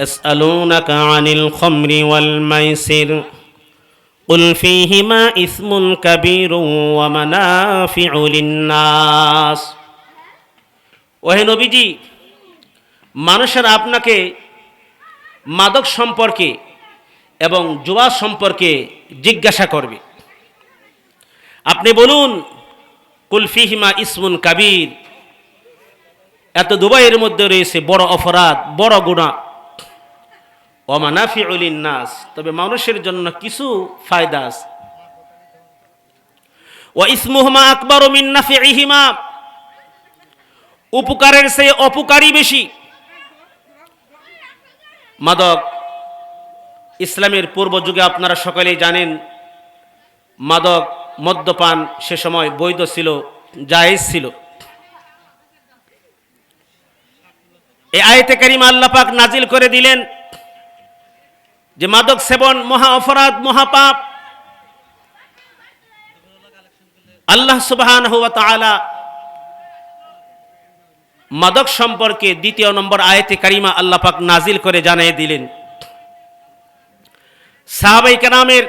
ইয়াসআলুনাকা আনিল খামরি ওয়াল মাইসির কুল ফীহিমা ইসমুন কাবীরুন ওয়া মানাফিউ লিন-নাস। ওহে নবীজি, মানুষেরা আপনাকে মাদক সম্পর্কে এবং জুয়া সম্পর্কে জিজ্ঞাসা করবে। আপনি বলুন, কুল ফীহিমা ইসমুন কাবীর, এত দুবাইয়ের মধ্যে রয়েছে বড় অপরাধ, বড় গুনাহ। ওয়া মানাফিউ লিন-নাস, তবে মানুষের জন্য কিছু ফায়দা আছে। ওয়া ইসমুহুমা আকবারু মিন নাফিহিমা, উপকারের চেয়ে অপকারই বেশি। মাদক ইসলামের পূর্ব যুগে আপনারা সকলেই জানেন, মাদক মদ্যপান সে সময় বৈধ ছিল, জায়েজ ছিল। এই আয়াতে কারিমা আল্লাহ পাক নাজিল করে দিলেন যে মাদক সেবন মহা অপরাধ, মহাপাপ। আল্লাহ সুবহানাহু ওয়া তাআলা মাদক সম্পর্কে দ্বিতীয় নম্বর আয়াতে কারিমা আল্লাহ পাক নাজিল করে জানিয়ে দিলেন, সাহাবায়ে কেরামের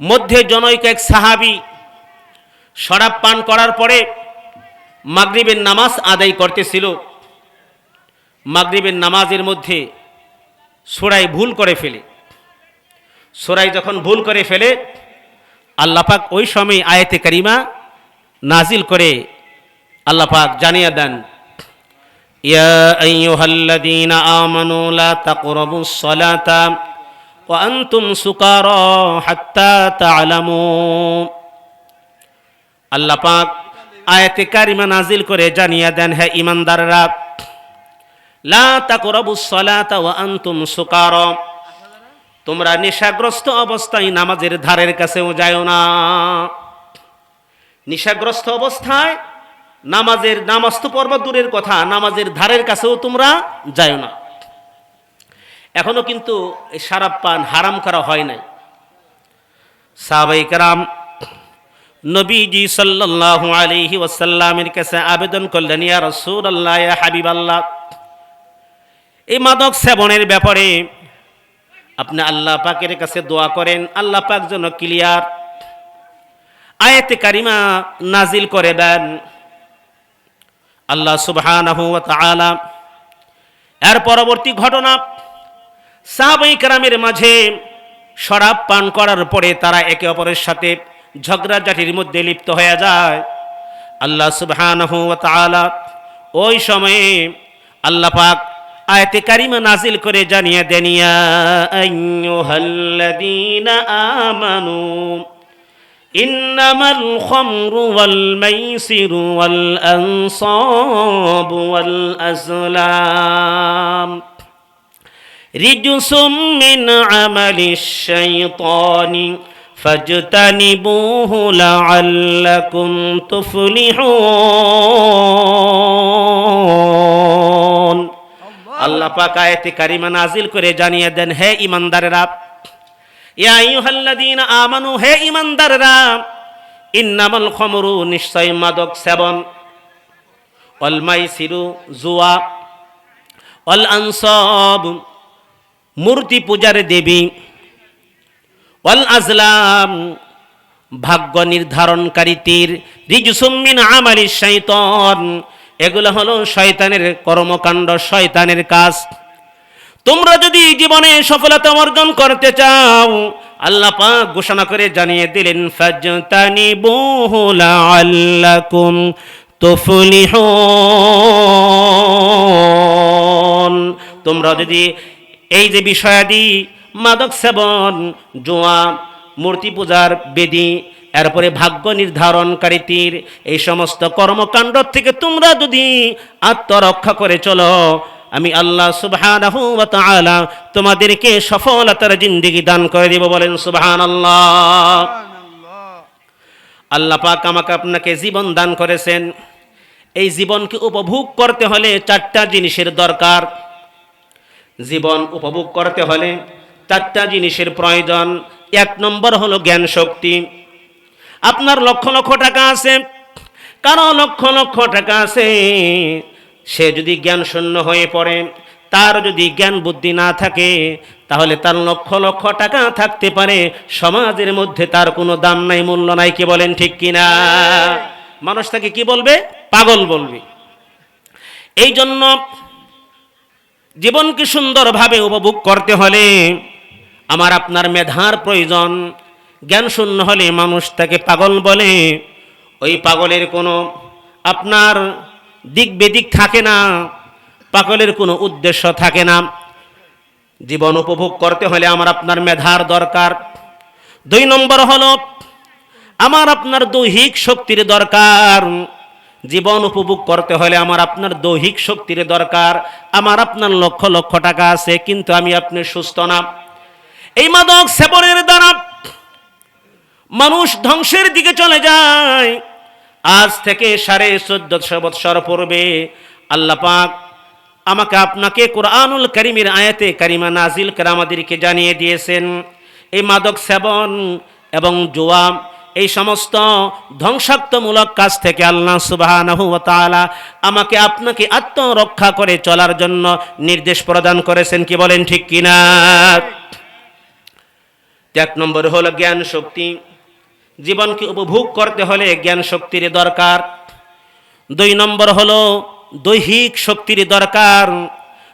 মধ্যে জনৈক এক সাহাবী শরাব পান করার পরে মাগরিবের নামাজ আদায় করতেছিল। মাগরিবের নামাজের মধ্যে সূরায় ভুল করে ফেলে। সূরায় যখন ভুল করে ফেলে, আল্লাহ পাক ওই সময় আয়াতে কারিমা নাজিল করে আল্লাহ পাক জানিয়ে দেন, ইয়া আইয়ুহাল্লাযীনা আমানু লা তাকরাবুস সালাতা ওয়া আনতুম সুকারা হাত্তা তা'লামু। আল্লাহ পাক আয়াতে কারিমা নাজিল করে জানিয়ে দেন, হে ঈমানদাররা, লা তাকরাবুস সালাতা ওয়া আনতুম সুকারা, তোমরা নেশাগ্রস্ত অবস্থায় নামাজের ধারের কাছেও যাও না। নেশাগ্রস্ত অবস্থায় নামাজ তো পড়বা দূরের কথা, নামাজের ধারের কাছেও তোমরা যাও না। এখনো কিন্তু এই শরাব পান হারাম করা হয় নাই। সাহাবায়ে কেরাম নবীজি সাল্লাল্লাহু আলাইহি ওয়াসাল্লামের কাছে আবেদন করলেন, ইয়া রাসূলুল্লাহ, ইয়া হাবিবাল্লাহ, এই মাদক সেবনের ব্যাপারে আপনি আল্লাহ পাকের কাছে দোয়া করেন, আল্লাহ পাক যেন ক্লিয়ার আয়াতে কারিমা নাজিল করে দেন। আল্লাহ সুবহানাহু ওয়া তাআলা এর পরবর্তী ঘটনা, সাহাবায়ে কেরামের মাঝে শরাব পান করার পরে তারা একে অপরের সাথে ঝগড়াঝাটির মধ্যে লিপ্ত হয়ে যায়। আল্লাহ সুবহানাহু ওয়া তাআলা ওই সময়ে আল্লাহ পাক আয়াতে কারিমা নাজিল করে জানিয়ে দেন, ইয়া আইয়ুহাল্লাযীনা আমানু ইন্নামাল খামরু ওয়াল মাইসিরু ওয়াল আনসাবু ওয়াল আজলাম রিজসুম মিন আমালিশ শাইতানি ফাজতানিবুহু লাআল্লাকুম তুফলিহুন। আল্লাহ পাক আয়াতে কারিমা নাজিল করে জানিয়ে দেন, হে ঈমানদারেরা, ইয়া আইয়ুহাল্লাযীনা আমানু, হে ঈমানদারেরা, ইন্নামাল খামরু, নিশ্চয় মাদক সেবন, ওয়াল মাইসিরু, জুয়া, ওয়াল আনসাব, মূর্তি পূজার দেবী, ওয়াল আজলাম, ভাগ্য নির্ধারণকারী তীর, রিজসুম মিন আমালিশ শাইতান, এগুলো হলো শয়তানের কর্মকাণ্ড, শয়তানের কাজ। তোমরা যদি জীবনে সফলতা অর্জন করতে চাও, আল্লাহ পাক ঘোষণা করে জানিয়ে দিলেন, ফাজতানিবুহু লাআল্লাকুম তুফলিহুন। তোমরা যদি এই যে বিষয়াদি মাদক সেবন, জুয়া, মূর্তি পূজার বেদী, এরপরে ভাগ্য নির্ধারণকারী তীর, এই সমস্ত কর্মকাণ্ড থেকে তোমরা যদি আত্মরক্ষা করে চলো, আমি আল্লাহ সুবহানাহু ওয়া তাআলা তোমাদেরকে সফলতার জিন্দেগি দান করে দেব। বলেন সুবহানাল্লাহ। আল্লাহ পাক আমাকে আপনাকে জীবন দান করেছেন। এই জীবনকে উপভোগ করতে হলে চারটা জিনিসের দরকার। জীবন উপভোগ করতে হলে চারটা জিনিসের প্রয়োজন। এক নম্বর হলো জ্ঞান শক্তি। আপনার লক্ষ লক্ষ টাকা আছে, কারো লক্ষ লক্ষ টাকা আছে, সে যদি জ্ঞান শূন্য হয়ে পড়ে, তার যদি জ্ঞান বুদ্ধি না থাকে তাহলে তার লক্ষ লক্ষ টাকা থাকতে পারে, সমাজের মধ্যে তার কোনো দাম নাই, মূল্য নাই। কি বলেন ঠিক কিনা? মানুষ তাকে কি বলবে? পাগল বলবে। এই জন্য জীবনকে সুন্দরভাবে উপভোগ করতে হলে আমার আপনার মেধার প্রয়োজন। জ্ঞান শূন্য হলে মানুষ তাকে পাগল বলে। ওই পাগলের কোনো আপনার দিক বেদিক থাকে না, পাগলের কোনো উদ্দেশ্য থাকে না। জীবন উপভোগ করতে হলে আমার আপনার মেধার দরকার। 2 নম্বর হলো আমার আপনার দৈহিক শক্তির দরকার। জীবন উপভোগ করতে হলে আমার আপনার দৈহিক শক্তির দরকার। আমার আপনার লক্ষ লক্ষ টাকা আছে, কিন্তু আমি আপনি সুস্থ না। এই মাদক সেবনের দ্বারা মানুষ ধ্বংসের দিকে চলে যায়। আজ থেকে 1450 বৎসর পূর্বে আল্লাহ পাক আমাকে আপনাকে কোরআনুল কারীমের আয়াতে কারিমা নাজিল করে আমাদেরকে জানিয়ে দিয়েছেন, এই মাদক সেবন এবং জুয়া, এই সমস্ত ধ্বংসাত্মমূলক কাজ থেকে আল্লাহ সুবহানাহু ওয়া তাআলা আমাকে আপনাকে আত্মরক্ষা করে চলার জন্য নির্দেশ প্রদান করেছেন। কি বলেন ঠিক কিনা? 1 নম্বর হলো জ্ঞান শক্তি। জীবনকে উপভোগ করতে হলে জ্ঞান শক্তির দরকার। 2 নম্বর হলো দৈহিক শক্তির দরকার।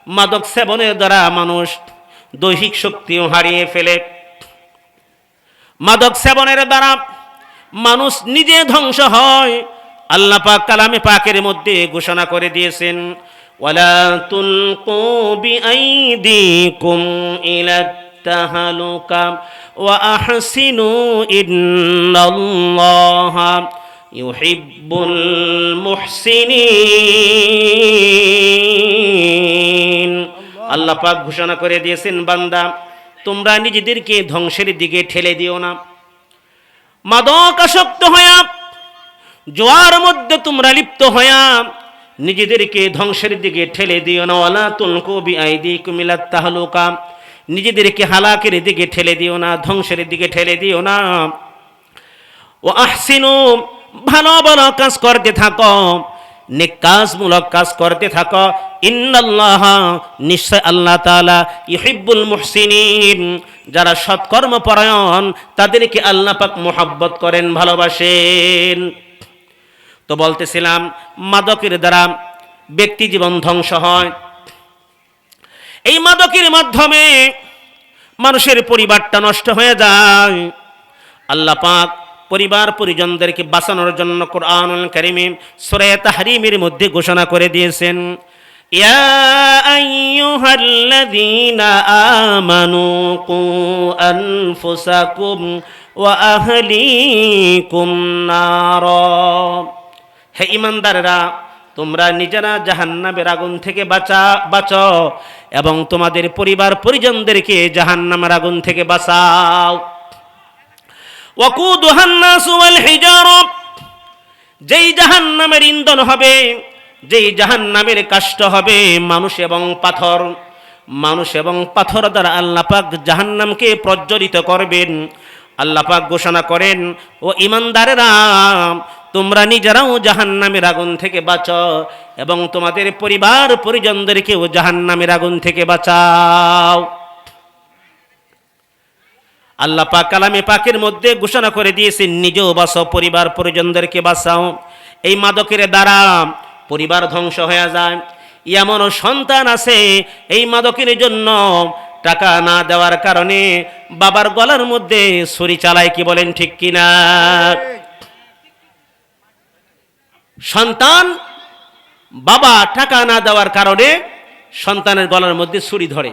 মাদক সেবনের দ্বারা মানুষ দৈহিক শক্তিও হারিয়ে ফেলে। মাদক সেবনের দ্বারা মানুষ নিজে ধ্বংস হয়। আল্লাহ পাক কালামে পাকের মধ্যে ঘোষণা করে দিয়েছেন, ওয়ালা তুলকু বিআইদিকুম ইলা তাহালুকা ওয়া আহসিনু ইন্নাল্লাহা ইউহিব্বুল মুহসিনিন। আল্লাহ পাক ঘোষণা করে দিয়েছেন, বান্দা তোমরা নিজেদেরকে ধ্বংসের দিকে ঠেলে দিও না। মাদক আসক্ত হয়া, জোয়ার মধ্যে তোমরা লিপ্ত হয়া নিজেদেরকে ধ্বংসের দিকে ঠেলে দিও না। ওয়ালা তুলকু বিআইদিকুম ইলা তাহলুকা, নিজেদেরকে হালাকের দিকে ঠেলে দিও না, ধ্বংসের দিকে ঠেলে দিও না। ও আহসিনু, ভালো ভালো কাজ করতে থাকো, নেক কাজমূলক কাজ করতে থাকো। ইন্নাল্লাহা, নিশ্চয় আল্লাহ তাআলা, ইউহিব্বুল মুহসিনিন, যারা সৎকর্ম পরায়ণ তাদেরকে আল্লাহ পাক মোহাব্বত করেন, ভালোবাসেন। তো বলতেছিলাম মাদকের দ্বারা ব্যক্তি জীবন ধ্বংস হয়। এই মাদকের মাধ্যমে মানুষের পরিবারটা নষ্ট হয়ে যায়। আল্লাহ পাক পরিবার পরিজনদেরকে বাঁচানোর জন্য কোরআনুল কারীমে সূরা তাহরীমের মধ্যে ঘোষণা করে দিয়েছেন, ইয়া আইয়ুহাল্লাযীনা আমানু কু আনফুসাকুম ওয়া আহলিকুম নার। হে ঈমানদাররা, তোমরা নিজেরা জাহান্নামের আগুন থেকে বাঁচো এবং তোমাদের পরিবার পরিজনদেরকে জাহান্নামের আগুন থেকে বাঁচাও। ওয়াকুদুহান নাসু ওয়াল হিজারা, যেই জাহান্নামের ইন্ধন হবে, যেই জাহান্নামের কাষ্ঠ হবে মানুষ এবং পাথর। মানুষ এবং পাথর দ্বারা আল্লাহ পাক জাহান্নামকে প্রজ্বলিত করবেন। আল্লাহ পাক ঘোষণা করেন, ও ঈমানদারেরা, তোমরা নিজেরাও জাহান্নামের আগুন থেকে বাঁচো এবং তোমাদের পরিবার পরিজনদেরকেও জাহান্নামের আগুন থেকে বাঁচাও। আল্লাহ পাক কালামে পাকের মধ্যে ঘোষণা করে দিয়েছেন, নিজেও বাঁচাও, পরিবার পরিজনদেরকে বাঁচাও। এই মাদকের দ্বারা পরিবার ধ্বংস হয়ে যায়। এমনও সন্তান আছে এই মাদকের জন্য টাকা না দেওয়ার কারণে বাবার গলার মধ্যে ছুরি চালায়। কি বলেন ঠিক কিনা? সন্তান বাবা টাকা না দেওয়ার কারণে সন্তানের গলার মধ্যে ছুরি ধরে।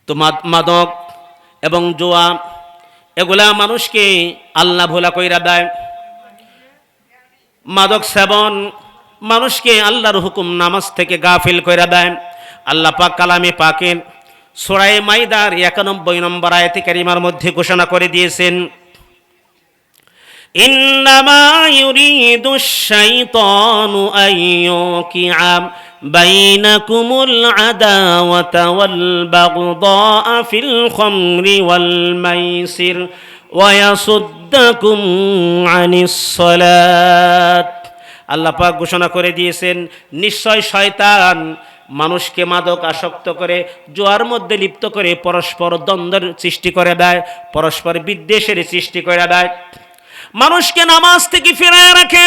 তো মাদক এবং জুয়া এগুলা মানুষকে আল্লাহ ভোলা কইরা দেয়। মাদক সেবন মানুষকে আল্লাহর হুকুম নামাজ থেকে গাফিল কইরা দেয়। আল্লাহ পাক কালামে পাকের সূরা মাইদার 91 নম্বর আয়াতে কারিমার মধ্যে ঘোষণা করে দিয়েছেন, ইন্নামা ইউরিদুশ শাইতানু আইয়ুকিআ বাইনাকুমুল আদাওয়াতা ওয়াল বাগদা ফিল খামরি ওয়াল মাইসির ওয়া ইয়াসুদ্দাকুম আনিস সালাত। আল্লাহ পাক ঘোষণা করে দিয়েছেন, নিশ্চয় শয়তান মানুষকে মাদক আসক্ত করে, জোয়ার মধ্যে লিপ্ত করে পরস্পর দ্বন্দ্বের সৃষ্টি করে দেয়, পরস্পর বিদ্বেষের সৃষ্টি করে দেয়, মানুষকে নামাজ থেকে ফিরায় রাখে,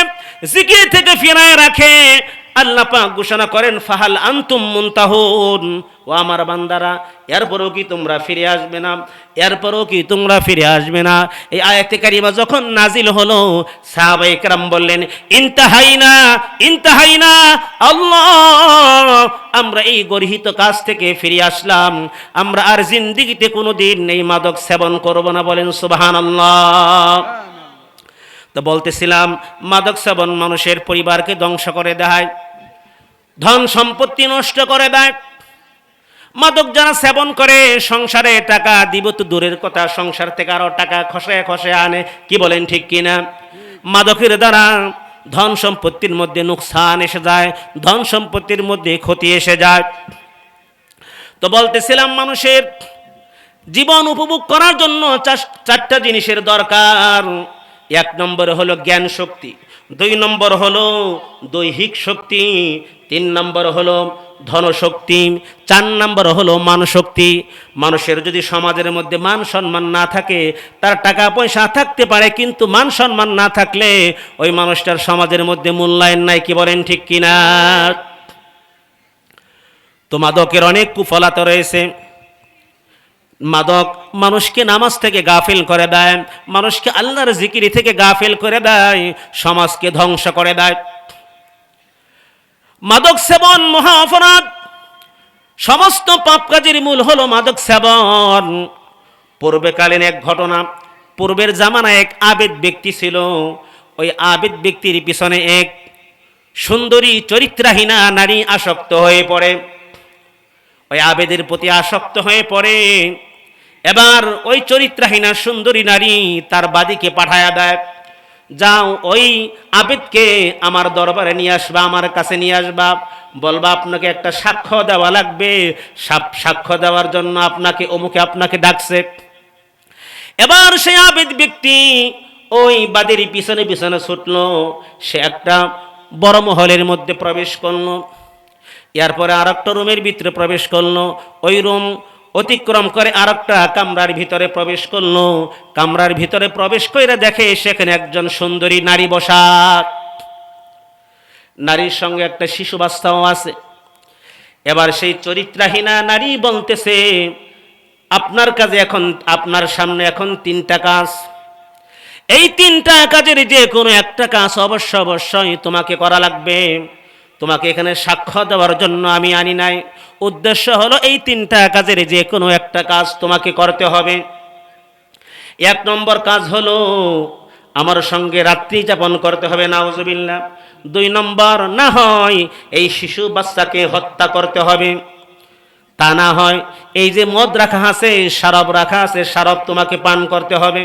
জিকির থেকে ফিরায় রাখে। আল্লাহ পাক ঘোষণা করেন, ফাহাল আনতুম মুনতাহুন, ও আমার বান্দারা, এরপরও কি তোমরা ফিরে আসবে না? এরপরও কি তোমরা ফিরে আসবে না? এই আয়াতে কারিমা যখন নাজিল হলো, সাহাবায়ে কেরাম বললেন, ইনতাহাইনা ইনতাহাইনা, আল্লাহ, আমরা এই গর্হিত কাজ থেকে ফিরে আসলাম, আমরা আর জিন্দেগিতে কোনোদিন এই মাদক সেবন করব না। বলেন সুবহানাল্লাহ। তো বলতেছিলাম, মাদক সেবন মানুষের পরিবারকে ধ্বংস করে দেয়, ধন সম্পত্তি নষ্ট করে দেয়। মাদক যারা সেবন করে, সংসারে টাকা দিব তো দূরের কথা, সংসার থেকে আরো টাকা খসে খসে আনে। কি বলেন, ঠিক কিনা? মাদকের দ্বারা ধন সম্পত্তির মধ্যে নুকসান এসে যায়, ধন সম্পত্তির মধ্যে ক্ষতি এসে যায়। তো বলতেছিলাম, মানুষের জীবন উপভোগ করার জন্য চারটা জিনিসের দরকার। এক নম্বর হলো জ্ঞান শক্তি, দুই নম্বর হলো দৈহিক শক্তি, তিন নম্বর হলো ধনশক্তি, চার নম্বর হলো মান শক্তি। মানুষের যদি সমাজের মধ্যে মান সম্মান না থাকে, তার টাকা পয়সা থাকতে পারে, কিন্তু মান সম্মান না থাকলে ওই মানুষটার সমাজের মধ্যে মূল্যায়ন নাই। কি বলেন, ঠিক কিনা? তো মাদকের অনেক কুফলাত রয়েছে। মাদক মানুষকে নামাজ থেকে গাফিল করে দেয়, মানুষকে আল্লাহর জিকিরি থেকে গাফিল করে দেয়, সমাজকে ধ্বংস করে দেয়। মাদক সেবন মহা অপরাধ, সমস্ত পাপ কাজের মূল হলো মাদক সেবন। পূর্বেকালীন এক ঘটনা, পূর্বের জামানায় এক আবেদ ব্যক্তি ছিল। ওই আবেদ ব্যক্তির পিছনে এক সুন্দরী চরিত্রহীনা নারী আসক্ত হয়ে পড়ে। ওই আবেদের প্রতি আসক্ত হয়ে পড়ে। এবার ওই চরিত্রহীনা সুন্দরী নারী তার বাদীকে পাঠায়া দেয়, যাও ওই আবেদকে আমার দরবারে নিয়ে আসবা, আমার কাছে নিয়ে আসবা, বলবা আপনাকে একটা সাক্ষ্য দেওয়া লাগবে, সাক্ষ্য দেওয়ার জন্য আপনাকে অমুকে আপনাকে ডাকছে। এবার সেই আবেদ ব্যক্তি ওই বাদীর পিছনে পিছনে ছুটলো। সে একটা বড় মহলের মধ্যে প্রবেশ করলো, এরপরে আর একটা রুমের ভিতরে প্রবেশ করলো, ওই রুম অতিক্রম করে আর একটা কামরার ভিতরে প্রবেশ করলো। কামরার ভিতরে প্রবেশ করে দেখে সেখানে একজন সুন্দরী নারী বসা, নারীর সঙ্গে একটা শিশু বাচ্চাও আছে। এবার সেই চরিত্রহীনা নারী বলতেছে, আপনার কাজে এখন, আপনার সামনে এখন তিনটা কাজ, এই তিনটা কাজের যে কোনো একটা কাজ অবশ্যই তোমাকে করা লাগবে। তোমাকে এখানে সাক্ষ্য দেওয়ার জন্য আমি আনি নাই, উদ্দেশ্য হলো এই তিনটা কাজের যে কোনো একটা কাজ তোমাকে করতে হবে। এক নম্বর কাজ হলো আমার সঙ্গে রাত্রি যাপন করতে হবে, নাউজুবিল্লাহ। দুই নম্বর, না হয় এই শিশু বাচ্চাকে হত্যা করতে হবে, তা না হয় এই যে মদ রাখা আছে, শরাব রাখা আছে, শরাব তোমাকে পান করতে হবে।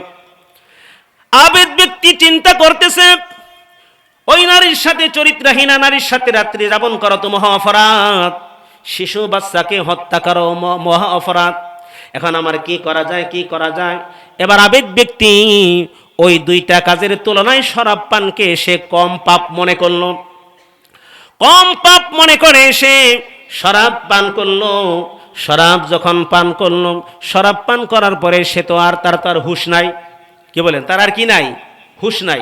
আবেদ ব্যক্তি চিন্তা করতেছে, ওই নারীর সাথে, চরিত্রহীনা নারীর সাথে রাত্রি যাপন করা তো মহা অপরাধ, শিশু বাচ্চাকে হত্যা করো মহা অপরাধ। এখন আমার কি করা যায়, কি করা যায়? এবার আবেদ ব্যক্তি ওই দুইটা কাজের তুলনায় শরাব পানকে সে কম পাপ মনে করলো। কম পাপ মনে করে সে শরাব পান করলো। শরাব যখন পান করলো, শরাব পান করার পরে সে তো আর তার হুঁশ নাই। কি বলেন, তার আর কি নাই? হুঁশ নাই।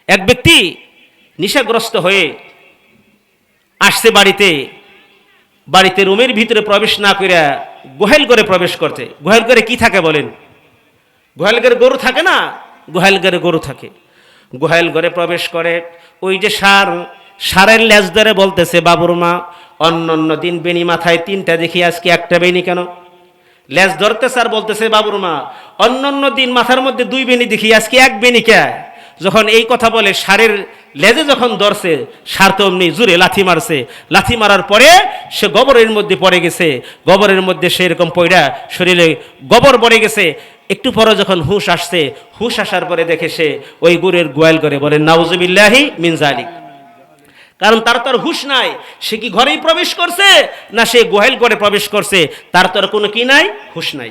এক ব্যক্তি নেশাগ্রস্ত হয়ে আসছে বাড়িতে রুমের ভিতরে প্রবেশ না করে গোহাল ঘরে প্রবেশ করতে। গোহাল ঘরে কি থাকে বলেন? গোহাল ঘরে গরু থাকে না? গোহাল ঘরে গরু থাকে। গোহাল ঘরে প্রবেশ করে, ওই যে ষাঁড়ের লেজ ধরে বলতেছে, বাবুর মা, অন্য দিন বেনি মাথায় তিনটা দেখি, আজকে একটা বেনি কেন? লেজ ধরতেছে আর বলতেছে, বাবুর মা, অন্য দিন মাথার মধ্যে দুই বেনি দেখি, আজকে এক বেনি কে? যখন এই কথা বলে, ষাঁড়ের লেজে যখন ধরছে, ষাঁড় তো অমনি জুড়ে লাথি মারছে। লাথি মারার পরে সে গোবরের মধ্যে পড়ে গেছে। গোবরের মধ্যে সে এরকম পয়ডা শরীরে গোবর পড়ে গেছে। একটু পরে যখন হুঁশ আসছে, হুঁশ আসার পরে দেখে সে ওই গুড়ের গোয়াল করে, বলে নাউজুবিল্লাহি মিন যালিক। কারণ তার তো হুঁশ নাই, সে কি ঘরেই প্রবেশ করছে না সে গোহাল করে প্রবেশ করছে, তার তো কোনো কি নাই, হুঁশ নাই।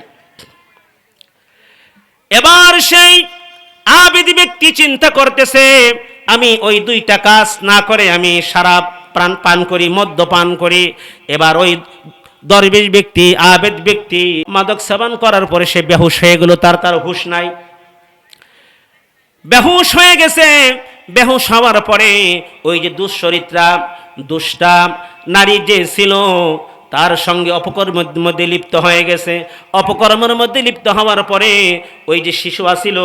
এবার সেই আবেদ ব্যক্তি চিন্তা করতেছে, আমি ওই দুইটা কাজ না করে আমি শরাব পান করি, মদ্য পান করি। এবার ওই দরবেশ ব্যক্তি, আবেদ ব্যক্তি মাদক সেবন করার পরে সে বেহুশ হয়ে গেল, তার হুঁশ নাই, বেহুশ হয়ে গেছে। বেহুশ হওয়ার পরে ওই যে দুশ্চরিত্রা, দুষ্টা নারী যে ছিল তার সঙ্গে অপকর্মের মধ্যে লিপ্ত হয়ে গেছে। অপকর্মের মধ্যে লিপ্ত হওয়ার পরে ওই যে শিশু আসিল,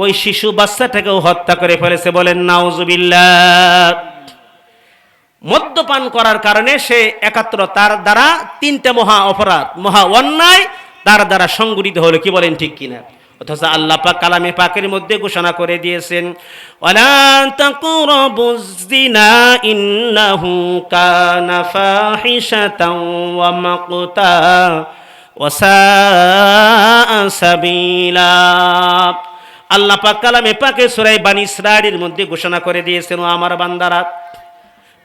ওই শিশু বাচ্চাটাকেও হত্যা করে ফেলেছে। বলেন নাউজুবিল্লাহ। মদ্যপান করার কারণে সে একাত্র, তার দ্বারা তিনটা মহা অপরাধ, মহা অন্যায় তার দ্বারা সংঘটিত হলো। কি বলেন ঠিক কিনা? অথচ আল্লাহ পাক কালামে পাকের মধ্যে ঘোষণা করে দিয়েছেন, ওয়ালা তাকরাবুজ যিনা ইন্নাহু কানা ফাহিশাতাও ওয়া মাকতা ওয়া সাআ সাবিলা। আল্লাহ পাক কালামে পাকে সূরা বানী ইসরাঈলের মধ্যে ঘোষণা করে দিয়েছেন, ও আমার বান্দারা,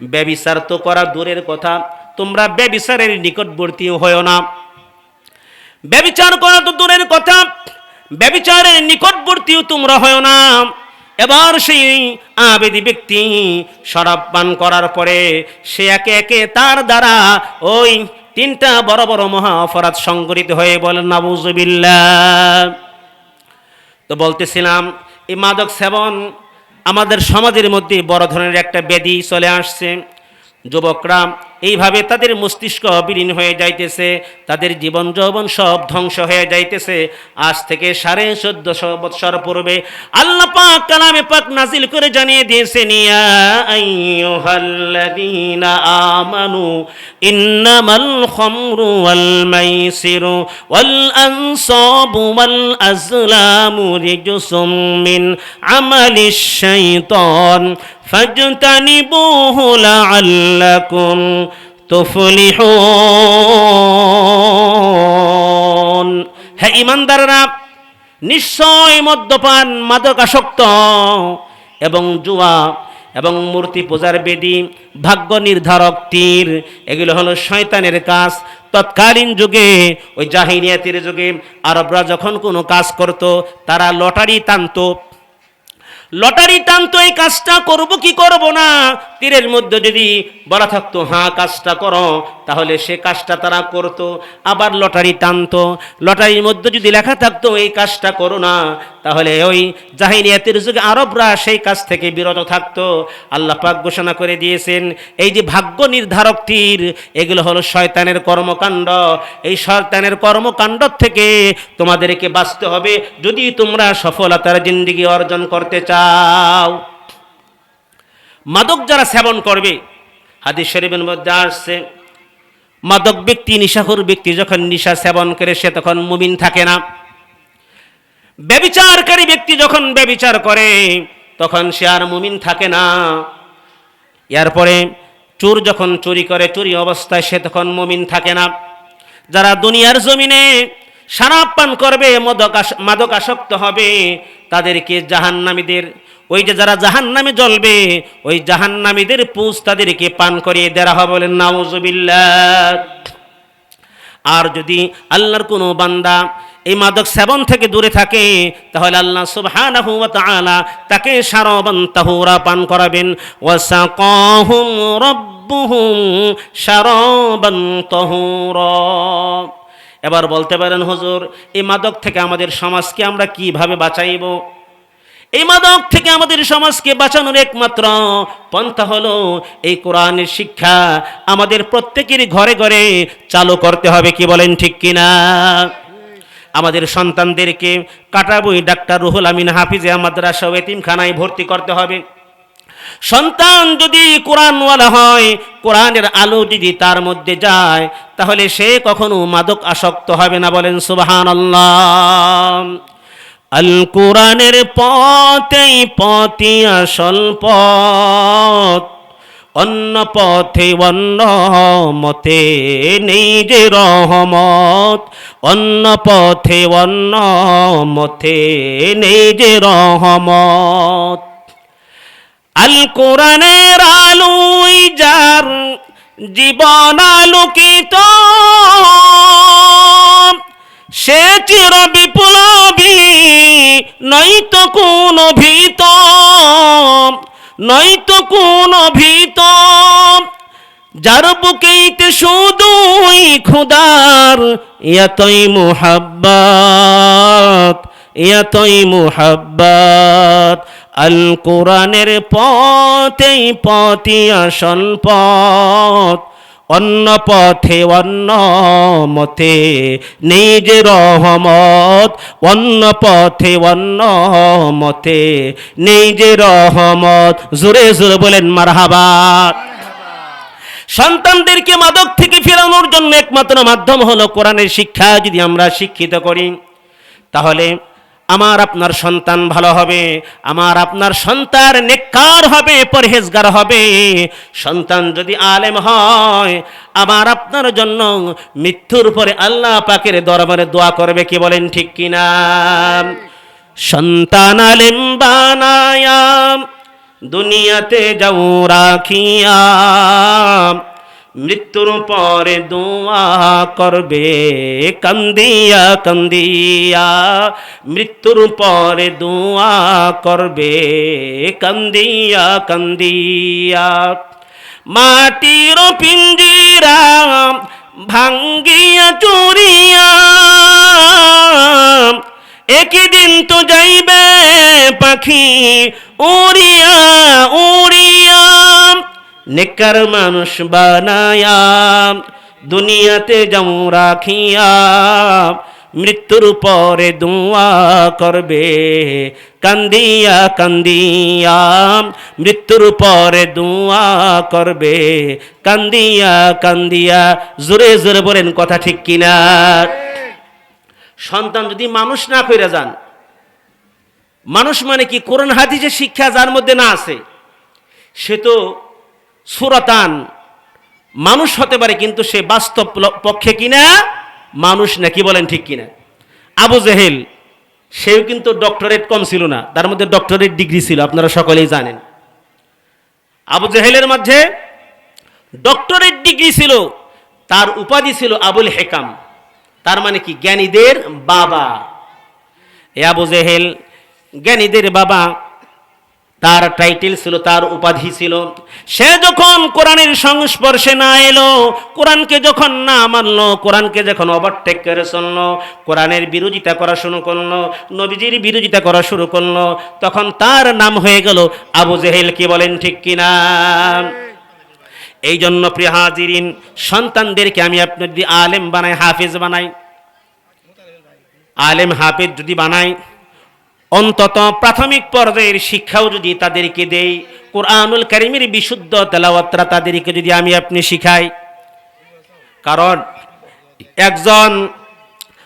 ব্যভিচার তো করা দূরের কথা, তোমরা ব্যভিচারের নিকটবর্তী হয়ো না। ব্যভিচার করা তো দূরের কথা, ব্যভিচারের নিকটবর্তীও তোমরা হয় না। এবার সেই আবেদী ব্যক্তি শরাব পান করার পরে সে একে একে তার দ্বারা ওই তিনটা বড় বড় মহা অপরাধ সংঘটিত হয়ে বলেন নাউজুবিল্লাহ। তো বলতেছিলাম, এই মাদক সেবন আমাদের সমাজের মধ্যে বড় ধরনের একটা ব্যাধি চলে আসছে। যুবকরা এইভাবে তাদের মস্তিষ্ক বিলীন হয়ে যাইতেছে, তাদের জীবন যৌবন সব ধ্বংস হয়ে যাইতেছে। আজ থেকে 1450 বৎসর পূর্বে আল্লাহ পাক কালামে পাক নাজিল করে জানিয়ে দিয়েছেন, ইয়া আইয়ুহাল্লাযীনা আমানু ইন্নামাল খামরু ওয়াল মাইসিরু ওয়াল আনসাবু ওয়াল আজলামু রিজসুম মিন আমালিশ শাইতান ফাজতানিবুহু লাআল্লাকুম তুফলিহুন। হে ঈমানদাররা, নিশ্চয় মদ্যপান, মাদকাসক্ত এবং জুয়া এবং মূর্তি পূজার বেদী, ভাগ্য নির্ধারক তীর, এগুলো হলো শয়তানের কাজ। তৎকালীন যুগে, ওই জাহিলিয়াতের যুগে আরবরা যখন কোনো কাজ করত, তারা লটারি টানতো। এই কাজটা করব কি করব না, তীরের মধ্যে যদি বলা থাকতো হ্যাঁ কাজটা করো, তাহলে সে কাজটা তারা করত। আবার লটারি টানতো, লটারির মধ্যে যদি লেখা থাকতো এই কাজটা করো না, তাহলে ওই জাহিলিয়াতের যুগে আরবরা সেই কাজ থেকে বিরত থাকতো। আল্লাহ পাক ঘোষণা করে দিয়েছেন, এই যে ভাগ্য নির্ধারক তীর, এগুলো হলো শয়তানের কর্মকাণ্ড। এই শয়তানের কর্মকাণ্ড থেকে তোমাদেরকে বাঁচতে হবে যদি তোমরা সফলতার জিন্দেগি অর্জন করতে চাও। মাদক যারা সেবন করবে, হাদিস শরীফের মধ্যে আসছে, মাদক ব্যক্তি, নিশাখোর ব্যক্তি যখন নিশা সেবন করে সে তখন মুমিন থাকে না। ব্যভিচারকারী ব্যক্তি যখন ব্যভিচার করে তখন সে আর মুমিন থাকে না। এরপরে চোর যখন চুরি করে, চুরি অবস্থায় সে তখন মুমিন থাকে না। যারা দুনিয়ার জমিনে শরাব পান করবে, মাদক আসক্ত হবে, তাদেরকে জাহান্নামীদের, ওই যে যারা জাহান্নামে জ্বলবে, ওই জাহান্নামীদের পুঁজ তাদেরকে পান করিয়ে দেওয়া হবে। বলেন নাউজুবিল্লাহ। আর যদি আল্লাহর কোনো বান্দা এই মাদক সেবন থেকে দূরে থাকে, তাহলে আল্লাহ সুবহানাহু ওয়া তাআলা তাকে শারাবান তাহুরা পান করাবেন। ওয়াসাকাহুম রাব্বুহুম শারাবান তাহুরা। এবার বলতে পারেন, হুজুর, এই মাদক থেকে আমাদের সমাজকে আমরা কিভাবে বাঁচাইব? এই মাদক থেকে আমাদের সমাজকে বাঁচানোর একমাত্র পন্থা হলো এই কোরআনের শিক্ষা আমাদের প্রত্যেকেরই ঘরে ঘরে চালু করতে হবে। কি বলেন ঠিক কিনা? আমাদের সন্তানদেরকে কাটাবই ডাক্তার রুহুল আমিন হাফিজে মাদ্রাসা ও এতিমখানায় ভর্তি করতে হবে। সন্তান যদি কোরআনওয়ালা হয়, কোরআনের আলো যদি তার মধ্যে যায়, তাহলে সে কখনো মাদক আসক্ত হবে না। বলেন সুবহানাল্লাহ। আল কোরআনের পথেই পথই আসল পথ, অন্য পথে অন্য মতে নেই যে রহমত, অন্য পথে অন্য মতে নেই যে রহমত। আল কোরআনের আলোই যার জীবন আলোকিত, সে চির বিপ্লবী নয়তো কোন ভীত, নয়তো কোন ভীত, যার বুকেইতে শুধুই খোদার এতই মুহাব্বত, এতই মুহাব্বত। আল কোরআনের পথেই পথই আসল পথ, অন্য পথে অন্য মতে নেই যে রহমত, অন্য পথে অন্য মতে নেই যে রহমত। জোরে জোরে বলেন মারহাবা। সন্তানদেরকে মাদক থেকে ফেরানোর জন্য একমাত্র মাধ্যম হলো কোরআনের শিক্ষা। যদি আমরা শিক্ষিত করি তাহলে আমার আপনার সন্তান ভালো হবে, আমার আপনার সন্তান নেককার হবে, পরহেজগার হবে। সন্তান যদি আলেম হয় আমার আপনার জন্য মৃত্যুর পরে আল্লাহ পাকের দরবারে দোয়া করবে, কি বলেন ঠিক কিনা? সন্তান আলেম বানায়া দুনিয়াতে যাও রাখিয়া, মৃত্যুর পরে দোয়া করবে কান্দিয়া কান্দিয়া, মৃত্যুর পরে দোয়া করবে কান্দিয়া কান্দিয়া। মাটির পিঞ্জিরা ভাঙ্গিয়া চুরিয়া, একদিন তো যাইবে পাখি উড়িয়া উড়িয়া। নেককার মানুষ বানায়া দুনিয়াতে যাও রাখিয়া, মৃত্যুর পরে দোয়া করবে কান্দিয়া কান্দিয়া, মৃত্যুর পরে দোয়া করবে কান্দিয়া কান্দিয়া। জোরে জোরে বলেন কথা ঠিক কিনা? সন্তান যদি মানুষ না কইরা যান, মানুষ মানে কি? কোরআন হাদিসের শিক্ষা যার মধ্যে না আছে সে তো সুরাতান মানুষ হতে পারে, কিন্তু সে বাস্তব পক্ষে কিনা মানুষ না, কি বলেন ঠিক কিনা? আবু জেহেল সেও কিন্তু ডক্টরেট কম ছিল না, তার মধ্যে ডক্টরেট ডিগ্রি ছিল, আপনারা সকলেই জানেন। আবু জেহেলের মধ্যে ডক্টরেট ডিগ্রি ছিল, তার উপাধি ছিল আবুল হেকাম, তার মানে কি জ্ঞানীদের বাবা। এ আবু জেহেল জ্ঞানীদের বাবা, তার টাইটেল ছিল, তার উপাধি ছিল। সে যখন কোরআনের সংস্পর্শে না এলো, কোরআনকে যখন না মানলো, কোরআনকে যখন ওভারটেক করে চললো, কোরআনের বিরোধিতা করা শুরু করলো, নবীজির বিরোধিতা করা শুরু করলো, তখন তার নাম হয়ে গেল আবু জেহেল, কি বলেন ঠিক কিনা? এই জন্য প্রিয় হাজিরিন, সন্তানদেরকে আমি আপনি যদি আলেম বানাই, হাফেজ বানাই, আলেম হাফেজ যদি বানাই, অন্তত প্রাথমিক পর্যায়ের শিক্ষাও যদি তাদেরকে দেই, কোরআনুল কারীমের বিশুদ্ধ তেলাওয়াতটা তাদেরকে যদি আমি আপনি শিখাই। কারণ একজন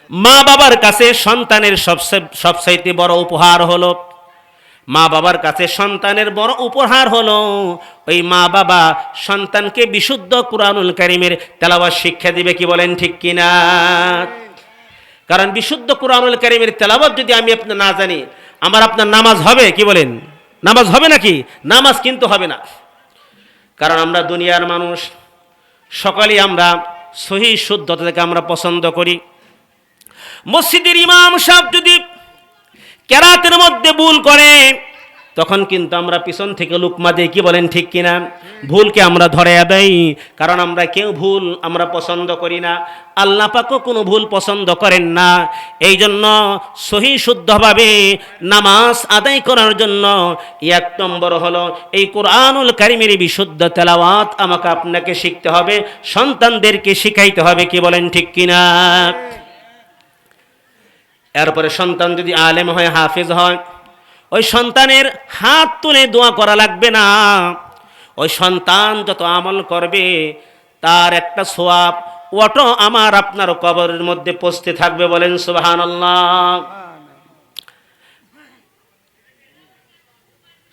মা বাবার কাছে সন্তানের সবচাইতে বড় উপহার হলো, মা বাবার কাছে সন্তানের বড় উপহার হলো ওই মা বাবা সন্তানকে বিশুদ্ধ কোরআনুল কারীমের তেলাওয়াত শিক্ষা দিবে, কি বলেন ঠিক কিনা? কারণ বিশুদ্ধ কোরআনুল কারীমের তেলাওয়াত যদি আমি আপনি না জানি, আমার আপনার নামাজ হবে? কি বলেন? নামাজ হবে নাকি? নামাজ কিন্তু হবে না। কারণ আমরা দুনিয়ার মানুষ, সকলেই আমরা সহি শুদ্ধতাকে আমরা পছন্দ করি। মসজিদের ইমাম সাহেব যদি কেরাতের মধ্যে ভুল করে, তখন কিন্তু আমরা পিছন থেকে লুকমা দেই, কি বলেন ঠিক কিনা? ভুলকে আমরা ধরে দেই, কারণ আমরা কেউ ভুল আমরা পছন্দ করি না, আল্লাহ পাকও কোনো ভুল পছন্দ করেন না। এই জন্য সহি শুদ্ধভাবে নামাজ আদায় করার জন্য এক নম্বর হলো এই কোরআনুল কারীমের বিশুদ্ধ তেলাওয়াত আমাকে আপনাকে শিখতে হবে, সন্তানদেরকে শিখাইতে হবে, কি বলেন ঠিক কিনা? এরপরে সন্তান যদি আলেম হয়, হাফেজ হয়, ওই সন্তানের হাত তুলে দোয়া করা লাগবে না। ওই সন্তান যত আমল করবে তার একটা সওয়াব ওটো আমার আপনার কবরের মধ্যে পৌঁছতে থাকবে, বলেন সুবহানাল্লাহ।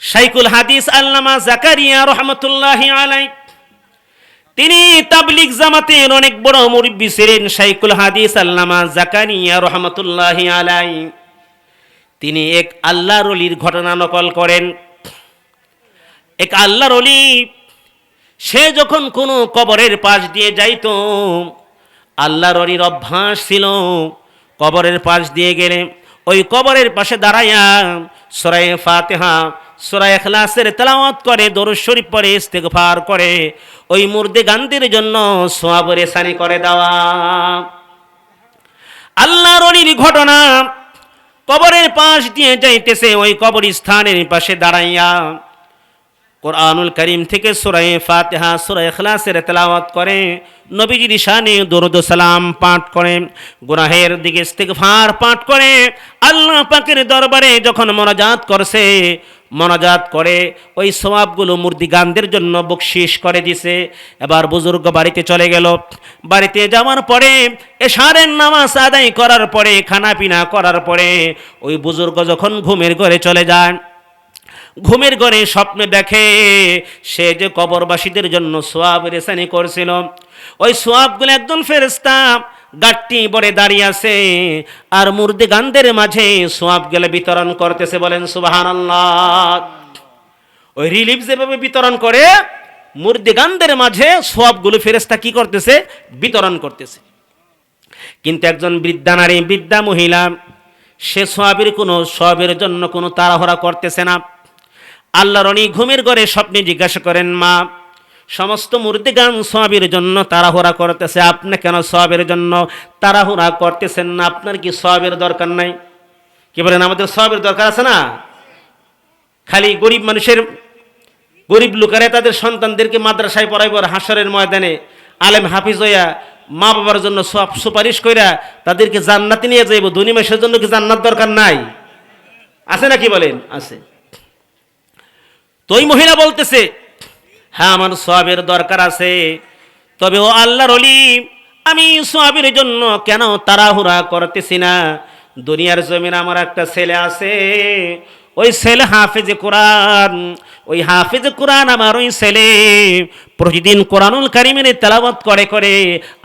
শাইখুল হাদিস আল্লামা জাকারিয়া রহমতুল্লাহি আলাইহি, তিনি তাবলিগ জামাতের অনেক বড় মুরব্বি ছিলেন। শাইখুল হাদিস আল্লামা জাকারিয়া রহমতুল্লাহি আলাইহি তিনি এক আল্লাহর ওলির ঘটনা নকল করেন। এক আল্লাহর ওলি, সে যখন কোনো কবরের পাশ দিয়ে যাইত, আল্লাহর ওলির অভ্যাস ছিল কবরের পাশ দিয়ে গেলে ওই কবরের পাশে দাঁড়াইয়া সূরা ফাতিহা সূরা ইখলাসের তেলাওয়াত করে, দরুদ শরীফ পড়ে, ইস্তেগফার করে, ওই মুর্দেগানদের জন্য সওয়াব রেসানি করে দেওয়া। আল্লাহর ওলির ঘটনা, কবরের পাশ দিয়ে যাইতেছে, ওই কবরস্থানের পাশে দাঁড়াইয়া কোরআনুল কারীম থেকে সূরা ফাতিহা, সূরা ইখলাসের তেলাওয়াত করে, নবীজির শানে দরুদ ও সালাম পাঠ করে, গুনাহের দিকে ইস্তিগফার পাঠ করে, আল্লাহ পাকের দরবারে যখন মোনাজাত করে ওই সওয়াবগুলো মুর্দিগানদের জন্য বকশিশ করে দিছে। এবার বুজুর্গ বাড়িতে চলে গেল। বাড়িতে যাওয়ার পরে এশারের নামাজ আদায় করার পরে, খানা পিনা করার পরে ওই বুজুর্গ যখন ঘুমের ঘরে চলে যায়, ঘুমের ঘরে স্বপ্নে দেখে সে যে কবরবাসীদের জন্য সওয়াব রেসানি করছিল, ওই সওয়াবগুলো একজন ফেরেশতা গাট্টি বরে দাঁড়িয়ে আছে আর মুর্দিগানদের মাঝে সওয়াবগুলো বিতরণ করতেছে। বলেন সুবহানাল্লাহ। ওই রিলিফ যেভাবে বিতরণ করে, মুর্দিগানদের মাঝে সওয়াবগুলো ফেরেশতা কি করতেছে? বিতরণ করতেছে। কিন্তু একজন বৃদ্ধা নারী, বৃদ্ধা মহিলা, সে সওয়াবের জন্য কোনো তাড়াহুড়া করতেছে না। আল্লাহর ওলি ঘুমের ঘরে স্বপ্নে জিজ্ঞাসা করেন, মা, সমস্ত মুর্দিগান সওয়াবের জন্য তাড়াহুড়া করতেছে, আপনি কেন সওয়াবের জন্য তাড়াহুড়া করতেছেন না? আপনার কি সওয়াবের দরকার নাই? কি বলেন? আমাদের সওয়াবের দরকার আছে না? খালি গরিব লোকেরা তাদের সন্তানদেরকে মাদ্রাসায় পড়াইব, আর হাসরের ময়দানে আলেম হাফিজ হইয়া মা বাবার জন্য সব সুপারিশ কইরা তাদেরকে জান্নাতে নিয়ে যাইব। ধনী মানুষের জন্য কি জান্নাত দরকার নাই? আছে না? কি বলেন? আছে। তো ওই মহিলা বলতেছে, হ্যাঁ, আমার সওয়াবের দরকার আছে, তবে ও আল্লাহর ওলি, আমি সওয়াবের জন্য কেন তাড়াহুড়া করতেছি না? দুনিয়ার জমিনে আমার একটা ছেলে আছে, ওই ছেলে হাফেজে কোরআন, ওই হাফেজে কোরআন আমার ওই ছেলে প্রতিদিন কোরআনুল কারীমের তেলাওয়াত করে করে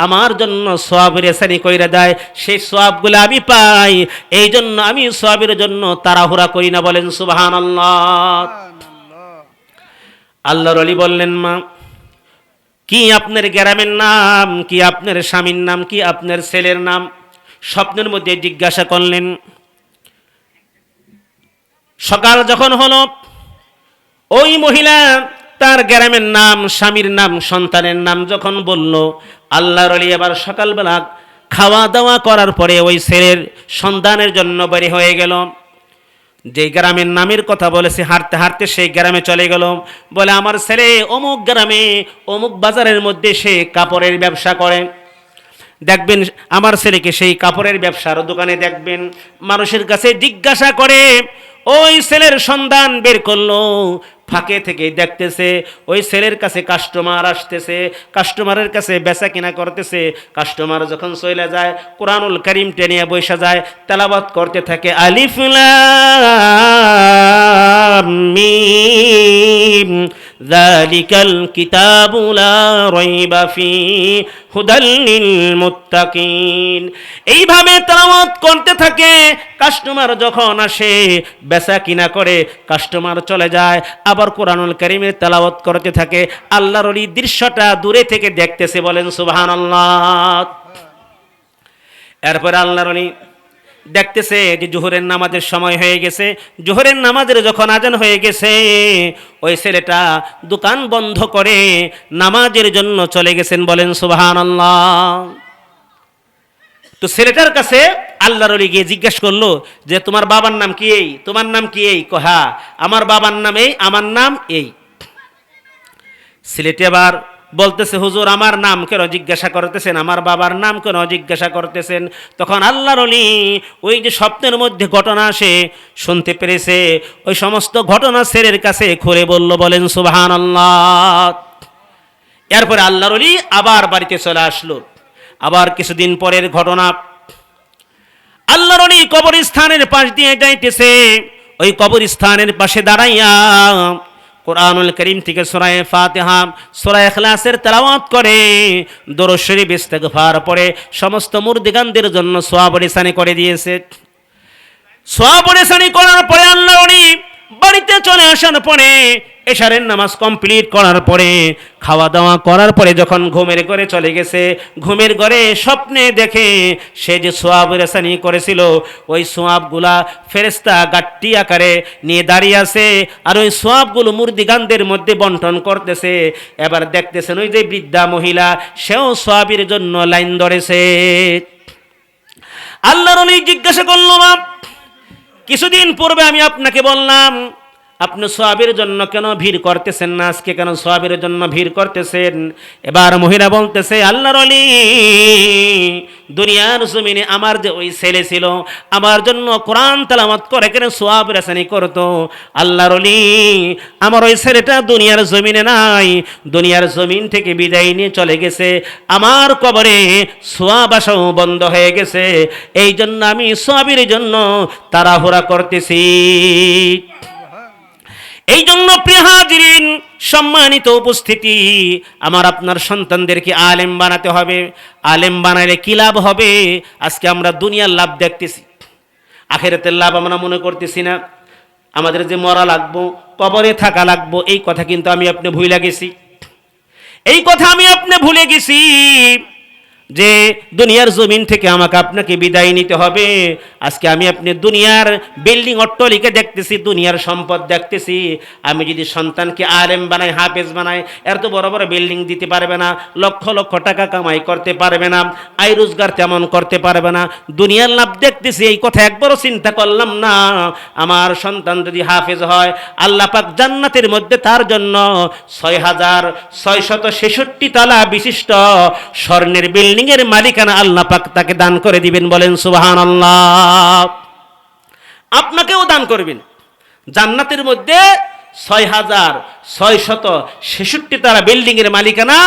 আমার জন্য সওয়াব রেসানি কইরা দেয়, সেই সওয়াবগুলো আমি পাই, এই জন্য আমি সওয়াবের জন্য তাড়াহুড়া করি না। বলেন সুবহানাল্লাহ। আল্লাহর ওলি বললেন, মা, কি আপনার গ্রামের নাম, কি আপনার স্বামীর নাম, কি আপনার ছেলের নাম? স্বপ্নের মধ্যে জিজ্ঞাসা করলেন। সকাল যখন হলো, ওই মহিলা তার গ্রামের নাম, স্বামীর নাম, সন্তানের নাম যখন বলল, আল্লাহর ওলি এবার সকালবেলা খাওয়া দাওয়া করার পরে ওই ছেলের সন্ধানের জন্য বের হয়ে গেল। যে গ্রামের নামের কথা বলেছে, হাঁটতে হাঁটতে সেই গ্রামে চলে গেল। বলে, আমার ছেলে অমুক গ্রামে অমুক বাজারের মধ্যে সে কাপড়ের ব্যবসা করে, দেখবেন আমার ছেলেকে সেই কাপড়ের ব্যবসার দোকানে দেখবেন। মানুষের কাছে জিজ্ঞাসা করে ওই ছেলের সন্ধান বের করলো। ফাঁকে থেকে দেখতেছে ওই ছেলের কাছে কাস্টমার আসতেছে, কাস্টমারের কাছে বেচা কিনা করতেছে। কাস্টমার যখন চলে যায়, কোরআনুল কারীম টেনে বসে যায়, তেলাওয়াত করতে থাকে, আলিফ লাম মিম যালিকাল কিতাবু লা রাইবা ফীহি হুদাল লিল মুত্তাকিন। এইভাবে তেলাওয়াত করতে থাকে। কাস্টমার যখন আসে, বেচা কিনা করে, কাস্টমার চলে যায়, আবার কোরআনুল কারীমের তেলাওয়াত করতে থাকে। আল্লাহর ওলি দৃশ্যটা দূরে থেকে দেখতেছে। বলেন সুবহানাল্লাহ। এরপর আল্লাহর ওলি দেখতেছে যে জোহরের নামাজের সময় হয়ে গেছে। জোহরের নামাজের যখন আজান হয়ে গেছে, ওই ছেলেটা দোকান বন্ধ করে নামাজের জন্য চলে গেছেন। বলেন সুবহানাল্লাহ। তো ছেলেটার কাছে আল্লাহর ওলি গিয়ে জিজ্ঞাসা করলো যে, তোমার বাবার নাম কি এই? তোমার নাম কি এই? কহা, আমার বাবার নাম এই, আমার নাম এই। ছেলেটি আবার বলতেছে, হুজুর, আমার নাম কেন জিজ্ঞাসা করতেছেন? আমার বাবার নাম কেন জিজ্ঞাসা করতেছেন? তখন আল্লাহর ওলি ওই যে স্বপ্নের মধ্যে ঘটনা সে শুনতে পেরেছে, ওই সমস্ত ঘটনা ছেলের কাছে খুলে বলল। বলেন সুবহানাল্লাহ। এরপরে আল্লাহর ওলি আবার বাড়িতে চলে আসলো। আবার কিছুদিন পরের ঘটনা, আল্লাহর ওলি কবরস্থানের পাশ দিয়ে যাইতেছে। ওই কবরস্থানের পাশে দাঁড়াইয়া কোরআনুল কারীম থেকে সূরা ফাতিহা, সূরা ইখলাসের তেলাওয়াত করে, দরুদ শরীফ, ইস্তিগফার পড়ে সমস্ত মুর্দিগানদের জন্য সওয়াব রেসানি করে দিয়েছে। সওয়াব রেসানি করার পরে আল্লাহর ওলি বাড়িতে চলে আসার পরে এশারের নামাজ কমপ্লিট করার পরে খাওয়া দাওয়া করার পরে যখন ঘুমের ঘরে চলে গেছে, ঘুমের ঘরে স্বপ্নে দেখে সে যে সোয়াব রেসানি করেছিল ওই সোয়াবগুলা ফেরেশতা গাট্টি আকারে নিয়ে দাঁড়িয়ে আছে, আর ওই সোয়াবগুলো মুর্দিগানদের মধ্যে বন্টন করতেছে। এবার দেখতেছেন ওই যে বৃদ্ধা মহিলা, সেও সোয়াবের জন্য লাইন ধরেছে। আল্লাহর ওলি জিজ্ঞাসা করল, কিছুদিন পূর্বে আমি আপনাকে বললাম আপনি সোয়াবের জন্য কেন ভিড় করতেছেন না, আজকে কেন সোয়াবের জন্য ভিড় করতেছেন? এবার মহিলা বলতেছে, আল্লাহর ওলি, দুনিয়ার জমিনে আমার যে ওই ছেলে ছিল আমার জন্য কোরআন তেলাওয়াত করে কেন সোয়াব রেসানি করতো, আল্লাহর ওলি আমার ওই ছেলেটা দুনিয়ার জমিনে নাই, দুনিয়ার জমিন থেকে বিদায় নিয়ে চলে গেছে, আমার কবরে সোয়াব আসাও বন্ধ হয়ে গেছে, এই জন্য আমি সোয়াবের জন্য তাড়াহুড়া করতেছি। এই জন্য প্রিয় হাজিরিন, সম্মানিত উপস্থিতি, আমার আপনার সন্তানদেরকে আলেম বানাতে হবে। আলেম বানাইলে কি লাভ হবে? আজকে আমরা দুনিয়ার লাভ দেখতেছি, আখিরাতের লাভ আমরা মনে করতেছি না। আমাদের যে মরা লাগবো, কবরে থাকা লাগবো, এই কথা কিন্তু আমি আপনি ভুলে গেছি। এই কথা আমি আপনি ভুলে গেছি যে দুনিয়ার জমিন থেকে আমাকে আপনাকে বিদায় নিতে হবে। আজকে আমি আপনি দুনিয়ার বিল্ডিং অট্টালিকা দেখতেছি, দুনিয়ার সম্পদ দেখতেছি। আমি যদি সন্তানকে আলেম বানাই, হাফেজ বানাই, এর তো বড় বড় বিল্ডিং দিতে পারবে না, লক্ষ লক্ষ টাকা কামাই করতে পারবে না, আয় রোজগার তেমন করতে পারবে না, দুনিয়ার লাভ দেখতেছি, এই কথা একবারও চিন্তা করলাম না। আমার সন্তান যদি হাফেজ হয়, আল্লাহ পাক জান্নাতের মধ্যে তার জন্য 6,666 তলা বিশিষ্ট স্বর্ণের বিল্ডিং এর মালিকানা আল্লাহ পাক তাকে দান করে দিবেন। বলেন সুবহানাল্লাহ। আপনাকেও দান করবেন জান্নাতের মধ্যে 6,666 তলা বিল্ডিং এর মালিকানা।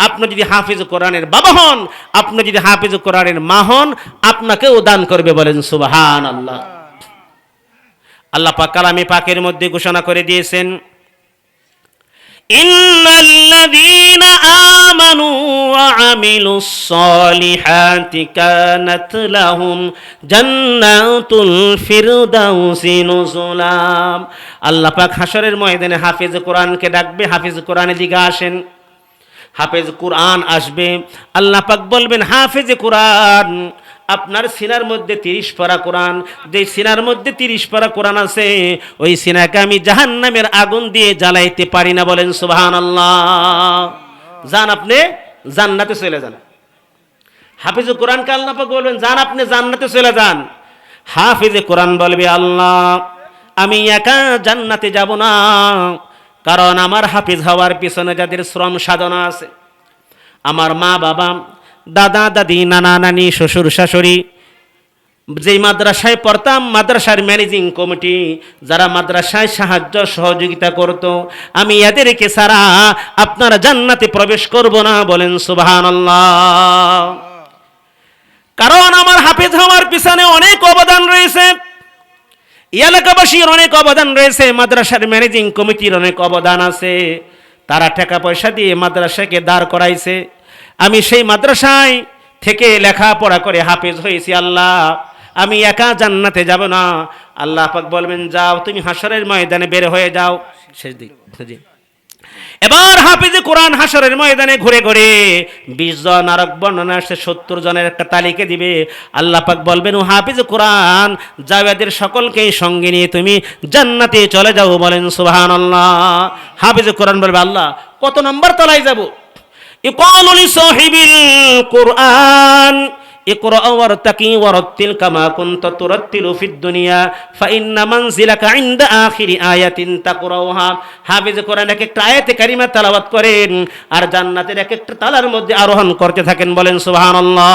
আপনি যদি হাফিজ কোরআনের বাবা হন, আপনি যদি হাফিজ কোরআনের মা হন, আপনাকেও দান করবে। বলেন সুবহানাল্লাহ। আল্লাহ পাক কালামে পাকের মধ্যে ঘোষণা করে দিয়েছেন, ইন্নাল্লাযীনা আমানু ওয়া আমিলুস সলিহাতি কানাত লাহুম জান্নাতুল ফিরদাউসি নুজুলা। আল্লাহ পাক হাশরের ময়দানে হাফেজ কোরআনকে ডাকবে, হাফেজ কোরআনের দিকে আসেন। হাফেজ কোরআন আসবে, আল্লাহ পাক বলবেন, হাফেজ কোরআন, আপনার সিনার মধ্যে 30 পারা কোরআন, যে সিনার মধ্যে 30 পারা কোরআন আছে, ওই সিনাকে আমি জাহান্নামের আগুন দিয়ে জ্বালাইতে পারি না। বলেন সুবহানাল্লাহ। যান আপনি জান্নাতে চলে যান। হাফিজ কোরআনকে আল্লাহ পাক বলবেন, যান আপনি জান্নাতে চলে যান। হাফিজ কোরআন বলবে, আল্লাহ আমি একা জান্নাতে যাব না, কারণ আমার হাফিজ হওয়ার পিছনে যাদের শ্রম সাধনা আছে, আমার মা বাবা, দাদা দাদি, নানা নানি, শ্বশুর শাশুড়ি, যেই মাদ্রাসায় পড়তাম মাদ্রাসার ম্যানেজিং কমিটি, যারা মাদ্রাসায় সাহায্য সহযোগিতা করত, আমি এদেরকে ছাড়া আপনারা জান্নাতে প্রবেশ করব না। বলেন সুবহানাল্লাহ। কারণ আমার হাফেজ হওয়ার পিছনে অনেক অবদান রয়েছে, এলাকাবাসীর অনেক অবদান রয়েছে, মাদ্রাসার ম্যানেজিং কমিটির অনেক অবদান আছে। তারা টাকা পয়সা দিয়ে মাদ্রাসাকে দাঁড় করাইছে, আমি সেই মাদ্রাসায় থেকে লেখাপড়া করে হাফেজ হয়েছি। আল্লাহ আমি একা জান্নাতে যাব না। আল্লাহ পাক বলবেন, যাও তুমি হাশরের ময়দানে বের হয়ে যাও। শেষ দিক। এবার হাফেজ কোরআন হাশরের ময়দানে ঘুরে ঘুরে 20 জন, আর এক বর্ণনা আসছে 70 জনের একটা তালিকা দিবে। আল্লাহ পাক বলবেন, ও হাফেজ কোরআন, যাও এদের সকলকে সঙ্গে নিয়ে তুমি জান্নাতে চলে যাও। বলেন সুবহানাল্লাহ। হাফেজ কোরআন বলবে, আল্লাহ কত নম্বর তলায় যাব? ইকালু লিসাহিবিল কুরআন ইকরা ওয়ারতাকি ওয়ারাত্তিল কামা কুনতা তুরাত্তিলু ফিদ দুনিয়া ফাইন্না মানজিলাকা ইনদা আখিরি আয়াতিন তাকরাউহা। হাফেজ কোরআন এক একটা আয়াতে কারিমা তেলাওয়াত করেন আর জান্নাতের এক একটা তালার মধ্যে আরোহণ করতে থাকেন। বলেন সুবহানাল্লাহ।